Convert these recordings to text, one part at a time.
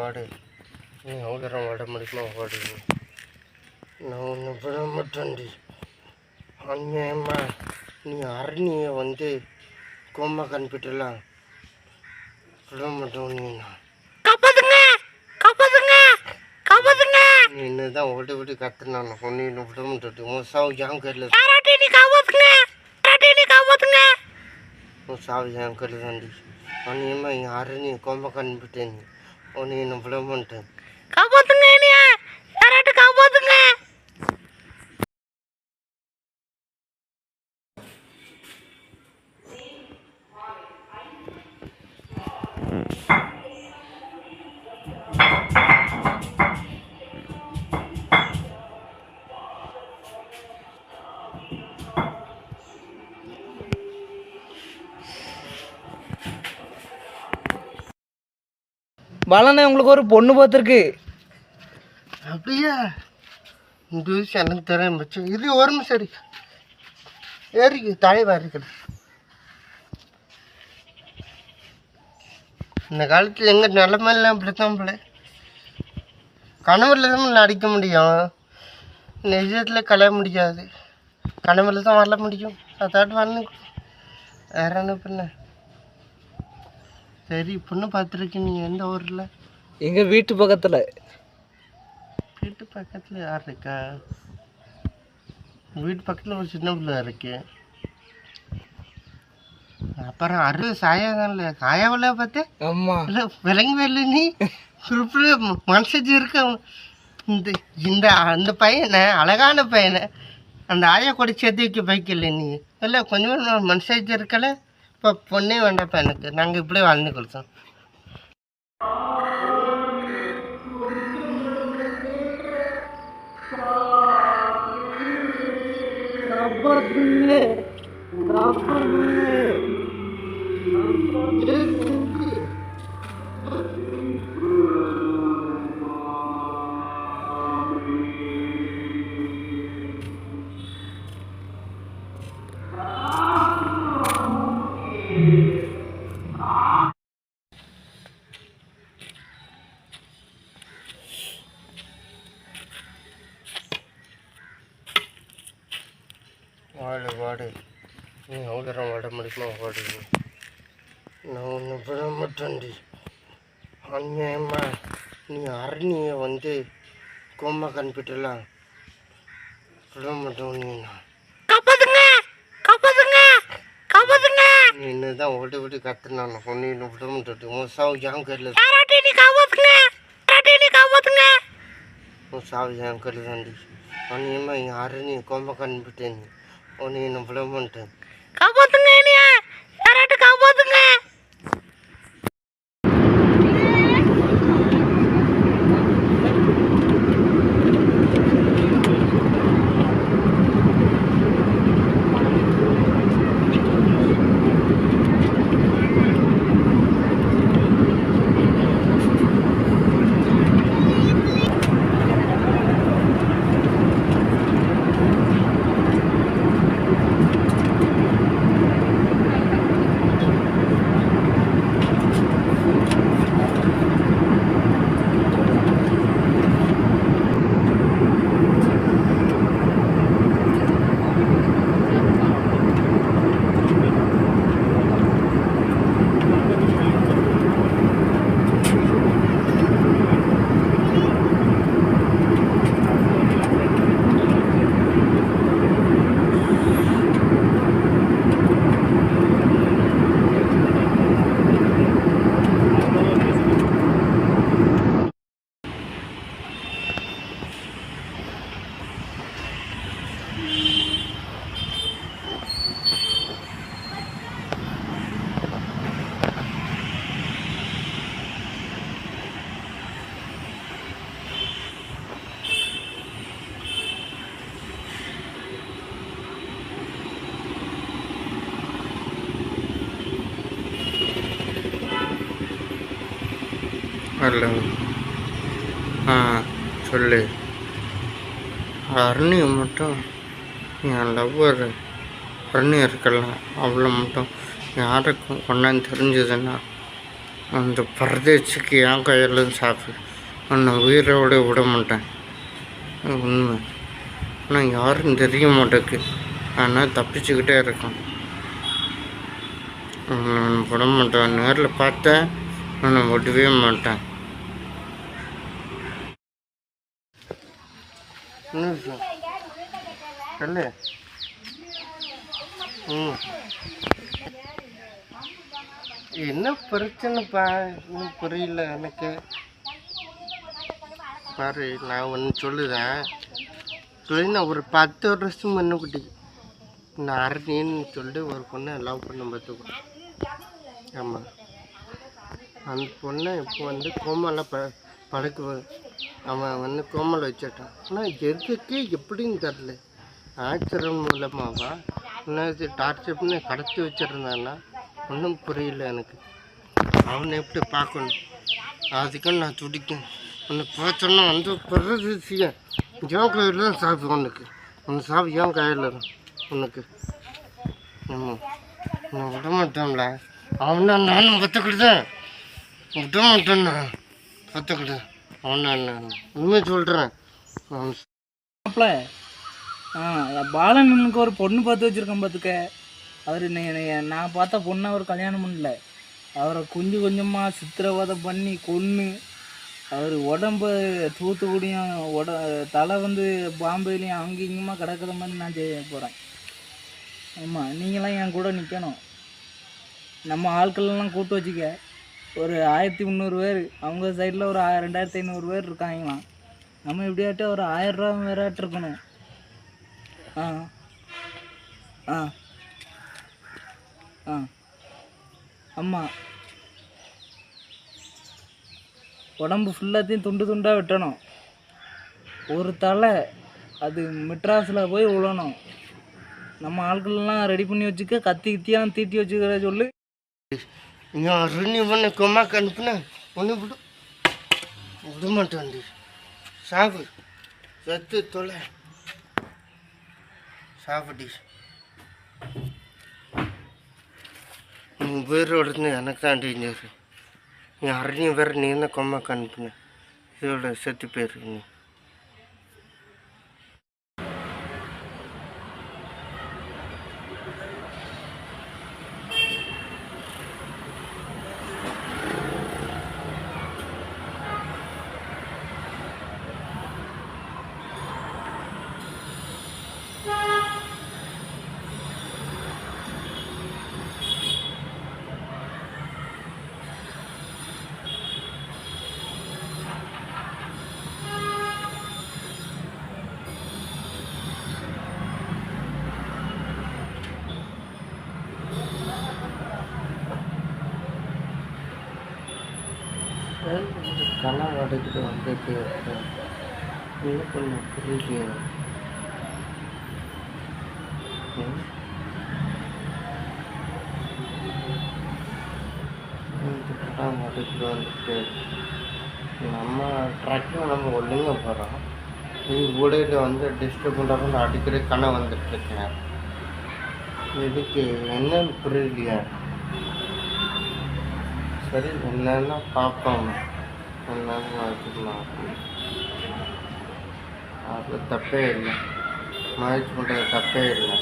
வாடு, நீ அவ்வளோ வட முடியுமா வாடு, நான் ஒன்று விட மாட்டேன்டி. அந்நியமா நீ அரணியை வந்து கோமா கண்பிட்டுலாம் விட மாட்டோம். நீ நீ என்னதான் ஓடி ஓடி கத்துனான் ஒன்று விட மாட்டேன். உன் சாவு ஏன் கருல உன் சாவு ஏன் கருது தாண்டி. அந்நியமா என் அரணியை கோமா கண்பிட்டேன். ஒன்று என்ன விட மாட்டேன். பாலண்ணே உங்களுக்கு ஒரு பொண்ணு பார்த்துருக்கு. அப்படியா? இந்த விஷயம் எனக்கு தெரியும் பச்சு. இது ஒரு நிமிஷம் அடி ஏறிக்கு தலைவா இருக்குது. இந்த காலத்தில் எங்கள் நிலமெல்லாம் அப்படித்தான் பிள்ளை. கனவுல தான் அடிக்க முடியும், நிஜத்தில் கலைய முடியாது. கனவுல தான் வரல முடியும். அதாட்டு வந்து வேற என்ன பண்ண. சரி, பொண்ணு பார்த்துருக்கு. நீங்கள் எந்த ஊரில்? எங்கள் வீட்டு பக்கத்தில். வீட்டு பக்கத்தில் யார் இருக்கா? வீட்டு பக்கத்தில் ஒரு சின்ன பிள்ளை இருக்கு. அப்புறம் அரு சாயாதான்ல சாயாவில் பார்த்து ஆமாம் இல்லை விளங்கவே இல்லை. நீ குறிப்பிட மனசு இருக்க இந்த இந்த அந்த பையனை, அழகான பையனை அந்த ஆயா கூட சேர்த்து வைக்க பைக்கல. நீ இல்லை கொஞ்சம் மனசாச்சு இருக்கல. இப்போ பொண்ணே வேண்டாப்பா எனக்கு. நாங்கள் இப்படியே வாழ்ந்து கொடுத்தோம். வாடு வாடு, நீ அவ்வளோ வட முடியுமா வாடு, நான் ஒன்று விட மாட்டேன்டி. அந்நியமா நீ அரணியை வந்து கோமா கண்பிட்டுலாம் விட மாட்டோம். நீ நீ என்னதான் ஓடி ஓடி கத்துனான் ஒன்று விட மாட்டேன். உன் சாவு ஏன் கருல உன் சாவு ஏன் கருது தாண்டி. அந்நியமா என் அரணியை கோமா கண்பிட்டேன். ஒன்று என்ன விட மாட்டேன். ஹலோ, சொல்லு. அருணி மட்டும் என் லவ்வர் அருணி இருக்கலாம், அவளை மட்டும் யாருக்கும் கொண்டாந்து தெரிஞ்சதுன்னா அந்த பரதேசிக்கு என் கையில் சாப்பிடு உன்னை உயிரோடு விட மாட்டேன். உண்மை. ஆனால் யாரும் தெரிய மாட்டேக்கு. ஆனால் தப்பிச்சுக்கிட்டே இருக்கேன். நான் விட மாட்டேன். நேரில் பார்த்தேன் நான் விடவே மாட்டேன். சொல்லு. என்ன பிரச்சனைப்பா? இன்னும் புரியல எனக்கு. பாரு, நான் ஒன்று சொல்லுதேன். நான் ஒரு 10 வருஷம் முன்னுக்குட்டி நான் அரணின்னு சொல்லி ஒரு பொண்ணை லவ் பண்ண பார்த்துக்கோ. ஆமாம், அந்த பொண்ணை இப்போ வந்து கோமாவில் படுக்க அவன் கோமாவில் வச்சுட்டான். ஆனால் எதுக்கு எப்படின்னு தெரில. ஆக்சிடென்ட் மூலமாவா இன்னும் டார்ச்சர் பண்ணி கடத்தி வச்சுருந்தான்னா ஒன்றும் புரியல எனக்கு. அவனை எப்படி பார்க்கணும் அதுக்கும் நான் துடிக்கும். உன்னை பார்த்தோன்னா வந்து பிறகு விஷயம் என் கையில் தான் சாப்பிடு. உன்னை சாப்பிடு என் கையில் உனக்கு. ஆமாம், நான் விட மாட்டேன்ல. அவனா நானும் பத்துக்கிட்டுதான் விட மாட்டேன்னா பத்துக்கிட்டு. அவனா நான் உண்மை சொல்கிறேன். மாப்பிள்ள, பாலனுக்கு ஒரு பொண்ணு பார்த்து வச்சுருக்கேன் பார்த்துக்க. அவர் நான் பார்த்த பொண்ணை அவர் கல்யாணம் பண்ணல. அவரை கொஞ்சம் கொஞ்சமாக சித்திரவதை பண்ணி கொன்று அவர் உடம்பு தூத்துக்குடியும் தலை வந்து பாம்பேலையும் அங்கே இங்கேயுமா கிடக்கிற மாதிரி நான் செய்ய போகிறேன். ஆமாம், நீங்களாம் என் கூட நிற்கணும். நம்ம ஆட்கள்லாம் கூப்பிட்டு வச்சுக்க. ஒரு 1300 பேர், அவங்க சைடில் ஒரு 2500 பேர் இருக்காங்களாம். நம்ம எப்படியாட்டும் ஒரு 1000 ரூபா வேறாட்டு இருக்கணும். ஆ ஆ ஆ ஆமாம், உடம்பு ஃபுல்லாத்தையும் துண்டு துண்டாக வெட்டணும். ஒரு தலை அது மெட்ராஸில் போய் விழணும். நம்ம ஆட்கள்லாம் ரெடி பண்ணி வச்சுக்க. கத்தி கித்தியெல்லாம் தீட்டி வச்சுக்கிற சொல்லு. நான் ரெண்டு பண்ண கொமாக்கு அனுப்புனேன். ஒன்று விட மாட்டேன். சாகு செத்து தொலை சாப்பிடி. நீ உயிரோடு எனக்கு தான் டேஞ்சர். நீ அரையும் வேறு நீ என்ன கொமாக்கு அனுப்புனேன். இதோட செத்து போயிருக்கு. நீ கணம் அடைக்கிட்டு வந்துட்டு இருக்கேன். என்ன பண்ண புரியல. கணம் அடைக்கிட்டு வந்துட்டு நம்ம ட்ரக்கிங் நம்ம ஒழுங்க போகிறோம். நீ ஊடையில் வந்து டிஸ்டர்ப் பண்ணுறப்ப அடிக்கடி கணம் வந்துட்டுருக்கேன். இதுக்கு என்னன்னு புரியலையா? சரி, என்னன்னா பார்ப்போம். என்னன்னு வச்சுக்கலாம். அதில் தப்பே இல்லை. முயற்சி பண்ணுறது தப்பே இல்லை.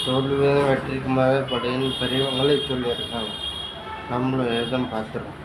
தோல்வியாக வெற்றிக்கும் போது படின்னு பெரியவங்களே சொல்லியிருக்காங்க. நம்மளும் எதுவும் பார்த்துருவோம்.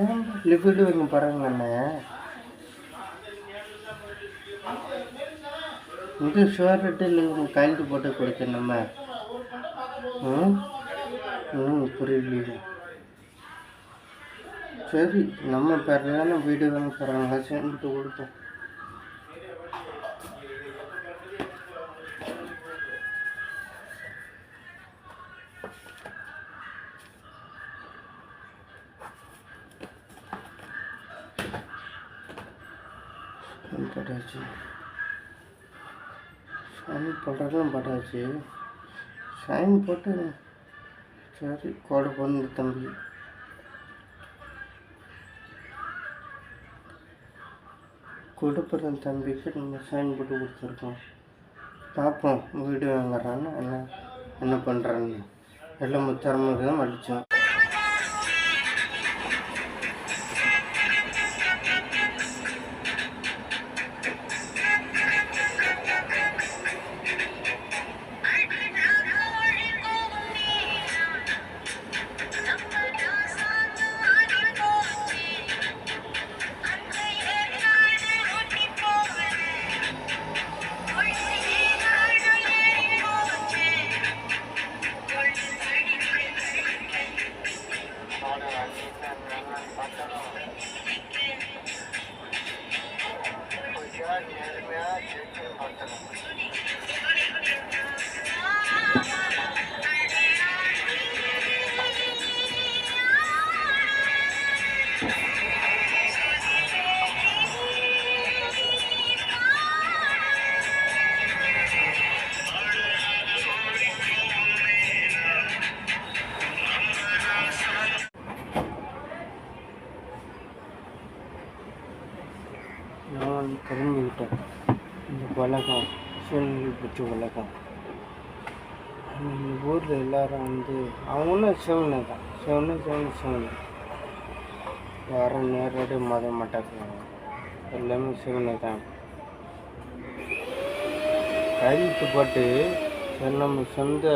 ஏன் லிக்விட் வைங்க பாருங்கண்ணே. இது ஷுவர்ட்டு கழட்டி போட்டு கொடுக்க நம்ம. புரியலையே. சரி நம்ம பிறகு வீடு வாங்க போகிறாங்க சேர்ந்துட்டு கொடுப்போம். பட்டாச்சு ஷைன் பண்ணுறதும் பட்டாச்சு. ஷைன் போட்டு சரி கோடை போன தம்பி. கொடுப்புற தம்பிக்கு நம்ம ஷைன் போட்டு கொடுத்துருக்கோம். பார்ப்போம் வீடு வாங்குறான்னு என்ன பண்ணுறான்னு. எல்லாம் முத்தரமாக தான் அடித்தோம். நான் தெரிஞ்சுக்கிட்டேன் இந்த உலகம் சூழ்நிலை பெற்ற உலகம். ஊரில் எல்லாரும் வந்து அவங்களும் சிவனை தான், சிவனு யாரும் நேரடி மத மாட்டாங்க, எல்லாமே சிவனை தான். கையெழுத்து போட்டு நம்ம சொந்த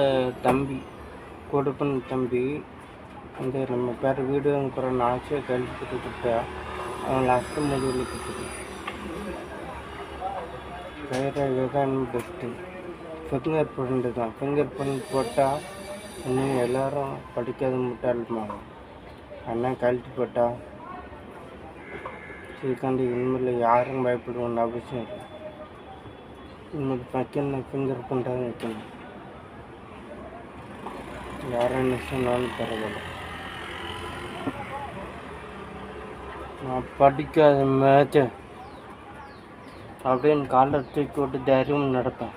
தம்பி, கொடுப்பன் தம்பி வந்து நம்ம பேர் வீடு அனுப்புகிற ஆட்சியை கையெழுத்து கொடுத்தா அவன் லாஸ்ட்டு முடிவில் கொடுத்துட்டு கையில் தான் பெஸ்ட்டு. ஃபிங்கர் பிரிண்ட்டு தான், ஃபிங்கர் பிரிண்ட் போட்டால் இன்னும் எல்லோரும் படிக்காத முட்டாளுமாங்க. ஆனால் கழட்டி போட்டால் இதுக்காண்டி இனிமேல் யாரும் பயப்படுவோன்னு அவசியம் இல்லை. இனிமேல் வைக்கணும், ஃபிங்கர் பிரிண்ட்டாக வைக்கணும். யாரும் என்ன சொன்னாலும் பரவாயில்ல. நான் படிக்காத மேட்ச அப்படின்னு காலை தூக்கி விட்டு தைரியமும் நடப்பேன்.